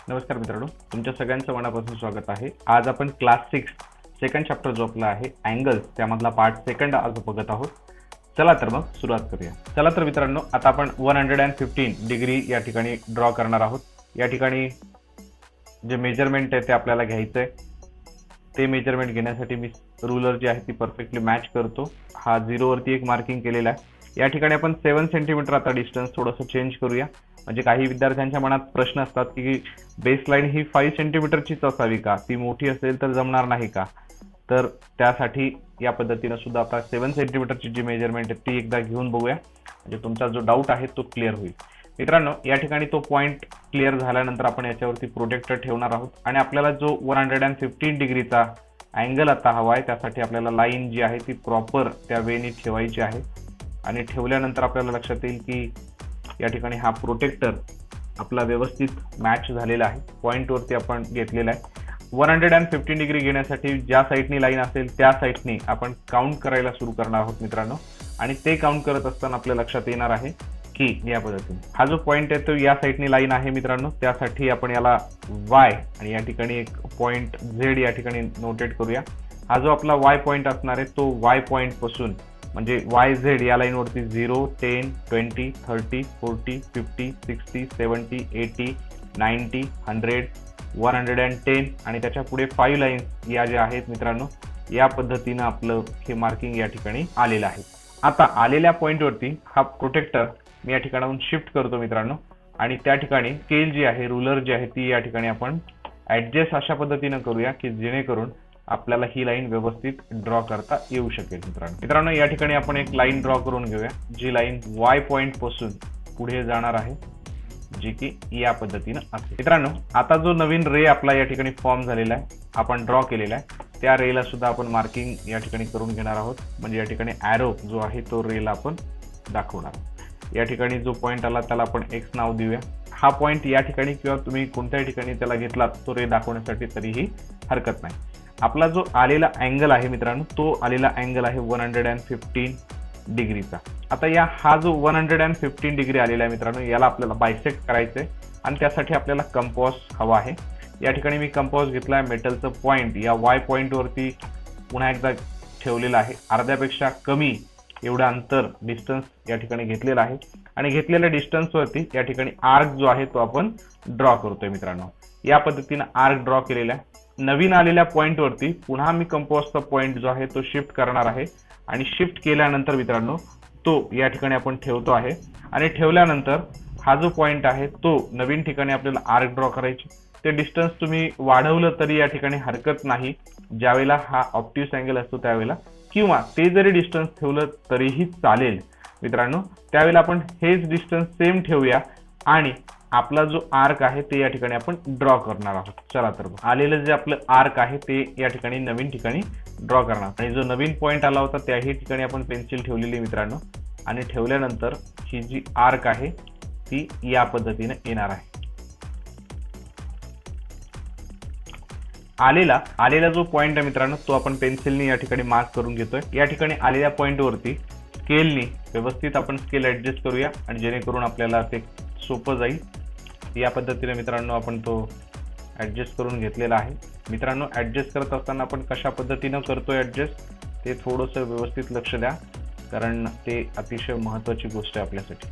नमस्कार मित्रांनो, तुमच्या सगळ्यांचं मनापासून स्वागत आहे। आज आपण क्लास 6 सेकंड चॅप्टर जो आपला आहे अँगल्स त्यामधला पार्ट सेकंड आज बघत आहोत। चला तर मग सुरुवात करूया। चला तर मित्रांनो, आता आपण 115 डिग्री या ठिकाणी ड्रॉ करणार आहोत। या ठिकाणी जे मेजरमेंट आहे ते आपल्याला घ्यायचं आहे। ते मेजरमेंट घेण्यासाठी मी रूलर जी आहे ती परफेक्टली मॅच करतो। हा 0 वरती एक मार्किंग केलेला आहे। या ठिकाणी आपण 7 सेंटीमीटर आता डिस्टन्स थोडंसं चेंज करूया। म्हणजे काही विद्यार्थ्यांच्या मनात प्रश्न असतात की बेसलाईन ही 5 सेंटीमीटरचीच असावी का, ती मोठी असेल तर जमणार नाही का। तर त्यासाठी या पद्धतीने सुद्धा आता 7 सेंटीमीटरची जी मेजरमेंट आहे ती एकदा घेऊन बघूया, म्हणजे तुमचा जो डाऊट आहे तो क्लिअर होईल। मित्रांनो, या ठिकाणी तो पॉइंट क्लिअर झाल्यानंतर आपण याच्यावरती प्रोटेक्टर ठेवणार आहोत आणि आपल्याला जो 115 डिग्रीचा अँगल आता हवा आहे त्यासाठी आपल्याला लाईन जी आहे ती प्रॉपर त्या वेने ठेवायची आहे। आणि ठेवल्यानंतर आपल्याला लक्षात येईल की या ठिकाणी हा प्रोटेक्टर आपला व्यवस्थित मॅच झालेला आहे। पॉइंट वरती आपण घेतलेला आहे। 115 डिग्री घेण्यासाठी ज्या साईडनी लाईन असेल त्या साईडनी आपण काउंट करायला सुरू करणार आहोत मित्रांनो। आणि ते काउंट करत असताना आपल्या लक्षात येणार आहे की या पद्धतीने हा जो पॉइंट आहे तो या साईडनी लाईन आहे मित्रांनो। त्यासाठी आपण याला वाय आणि या ठिकाणी एक पॉइंट झेड या ठिकाणी नोटेट करूया। हा जो आपला वाय पॉइंट असणार आहे तो वाय पॉइंट पासून म्हणजे वाय झेड या लाईन वरती 0, 10, 20, 30, 40, 50, 60, 70, 80, 90, 100, 110 आणि त्याच्या पुढे 5 लाईन्स या ज्या आहेत मित्रांनो, या पद्धतीनं आपलं हे मार्किंग या ठिकाणी आलेलं आहे। आता आलेल्या पॉइंट वरती हा प्रोटेक्टर मी या ठिकाणाहून शिफ्ट करतो मित्रांनो। आणि त्या ठिकाणी स्केल जी आहे, रूलर जी आहे ती या ठिकाणी आपण ऍडजस्ट अशा पद्धतीनं करूया की जेणेकरून आपल्याला ही लाईन व्यवस्थित ड्रॉ करता येऊ शकेल। मित्रांनो या ठिकाणी आपण एक लाईन ड्रॉ करून घेऊया, जी लाईन वाय पॉइंट पासून पुढे जाणार आहे, जी की या पद्धतीनं असेल। मित्रांनो, आता जो नवीन रे आपला या ठिकाणी फॉर्म झालेला आहे, आपण ड्रॉ केलेला आहे, त्या रेला सुद्धा आपण मार्किंग या ठिकाणी करून घेणार आहोत। म्हणजे या ठिकाणी ॲरो जो आहे तो रेला आपण दाखवणार। या ठिकाणी जो पॉइंट आला त्याला आपण एक्स नाव देऊया। हा पॉइंट या ठिकाणी किंवा तुम्ही कोणत्याही ठिकाणी त्याला घेतलात तो रे दाखवण्यासाठी तरीही हरकत नाही। आपला जो आलेला अँगल आहे मित्रांनो, तो आलेला अँगल आहे 115 डिग्रीचा। आता हा जो 115 डिग्री आलेला आहे मित्रांनो, याला आपल्याला बायसेक्ट करायचं आहे आणि त्यासाठी आपल्याला कंपास हवा आहे। या ठिकाणी मी कंपास घेतला आहे, मेटलचं पॉइंट या वाय पॉइंट वरती पुन्हा एकदा ठेवलेला आहे। अर्ध्यापेक्षा कमी एवढं अंतर डिस्टन्स या ठिकाणी घेतलेला आहे आणि घेतलेल्या डिस्टन्स वरती या ठिकाणी आर्क जो आहे तो आपण ड्रॉ करतोय मित्रांनो। या पद्धतीने आर्क ड्रॉ केलेला आहे। नवीन आलेल्या पॉइंट वरती पुन्हा मी कंपासचा पॉइंट जो आहे तो शिफ्ट करणार आहे आणि शिफ्ट केल्यानंतर मित्रांनो तो या ठिकाणी आपण ठेवतो आहे। आणि ठेवल्यानंतर हा जो पॉइंट आहे तो नवीन ठिकाणी आपल्याला आर्क ड्रॉ करायची। ते डिस्टन्स तुम्ही वाढवलं तरी या ठिकाणी हरकत नाही ज्यावेळेला हा ऑब्ट्यूस अँगल असतो त्यावेळेला, किंवा ते जरी डिस्टन्स ठेवलं तरीही चालेल मित्रांनो। त्यावेळेला आपण हेच डिस्टन्स सेम ठेवूया आणि आपला जो आर्क आहे ते या ठिकाणी आपण ड्रॉ करणार आहोत। चला तर आलेलं जे आपलं आर्क आहे ते या ठिकाणी नवीन ठिकाणी ड्रॉ करणार आणि जो नवीन पॉइंट आला होता त्याही ठिकाणी आपण पेन्सिल ठेवलेली मित्रांनो। आणि ठेवल्यानंतर ही जी आर्क आहे ती या पद्धतीने येणार आहे। आलेला जो पॉइंट आहे मित्रांनो तो आपण पेन्सिलनी या ठिकाणी मार्क करून घेतोय। या ठिकाणी आलेल्या पॉइंट वरती स्केलनी व्यवस्थित आपण स्केल ऍडजस्ट करूया आणि जेणेकरून आपल्याला ते सोपं जाईल। या पद्धतीने मित्रांनो आपण तो ऍडजस्ट करून घेतलेला आहे। मित्रांनो, ऍडजस्ट करत असताना आपण कशा पद्धतीनं करतोय ऍडजस्ट ते थोडंसं व्यवस्थित लक्ष द्या, कारण ते अतिशय महत्त्वाची गोष्ट आहे आपल्यासाठी।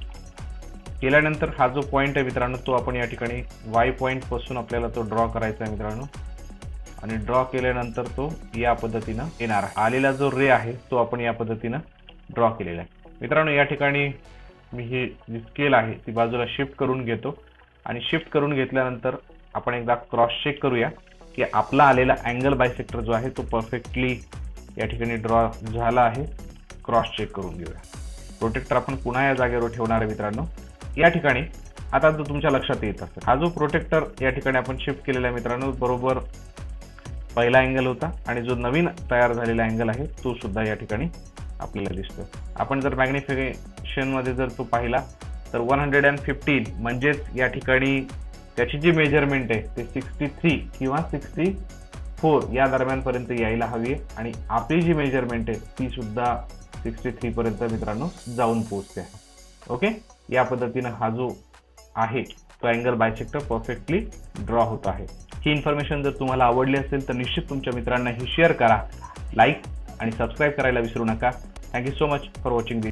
केल्यानंतर हा जो पॉइंट आहे मित्रांनो तो आपण या ठिकाणी वाय पॉइंट पासून आपल्याला तो ड्रॉ करायचा आहे मित्रांनो। आणि ड्रॉ केल्यानंतर तो या पद्धतीनं येणार आहे। आलेला जो रे आहे तो आपण या पद्धतीनं ड्रॉ केलेला आहे मित्रांनो। या ठिकाणी मी ही जी स्केल आहे ती बाजूला शिफ्ट करून घेतो आणि शिफ्ट करून घेतल्यानंतर आपण एकदा क्रॉस चेक करूया की आपला आलेला अँगल बायसेक्टर जो आहे तो परफेक्टली या ठिकाणी ड्रॉ झाला आहे। क्रॉस चेक करून घेऊया। प्रोटेक्टर आपण पुन्हा या जागेवर ठेवणार आहे मित्रांनो। या ठिकाणी आता जो तुमच्या लक्षात येत असेल, हा जो प्रोटेक्टर या ठिकाणी आपण शिफ्ट केलेला आहे मित्रांनो, बरोबर पहिला अँगल होता आणि जो नवीन तयार झालेला अँगल आहे तो सुद्धा या ठिकाणी आपल्याला दिसतो। आपण जर मॅग्निफिकेशन मध्ये जर तो पाहिला तर 115 म्हणजेच या ठिकाणी त्याची जी मेजरमेंट आहे ते 63 किंवा 64 या दरम्यान पर्यंत यायला हवी आहे आणि आपली जी मेजरमेंट आहे ती सुद्धा 63 पर्यंत मित्रांनो जाऊन पोहोचते आहे। ओके, या पद्धतीने हा जो आहे तो अँगल बायसेक्टर परफेक्टली ड्रॉ होत आहे. ही इन्फॉर्मेशन जर तुम्हाला आवडली असेल तर निश्चित तुमच्या मित्रांना ही शेअर करा, लाईक आणि सबस्क्राईब करायला विसरू नका. Thank you so much for watching this.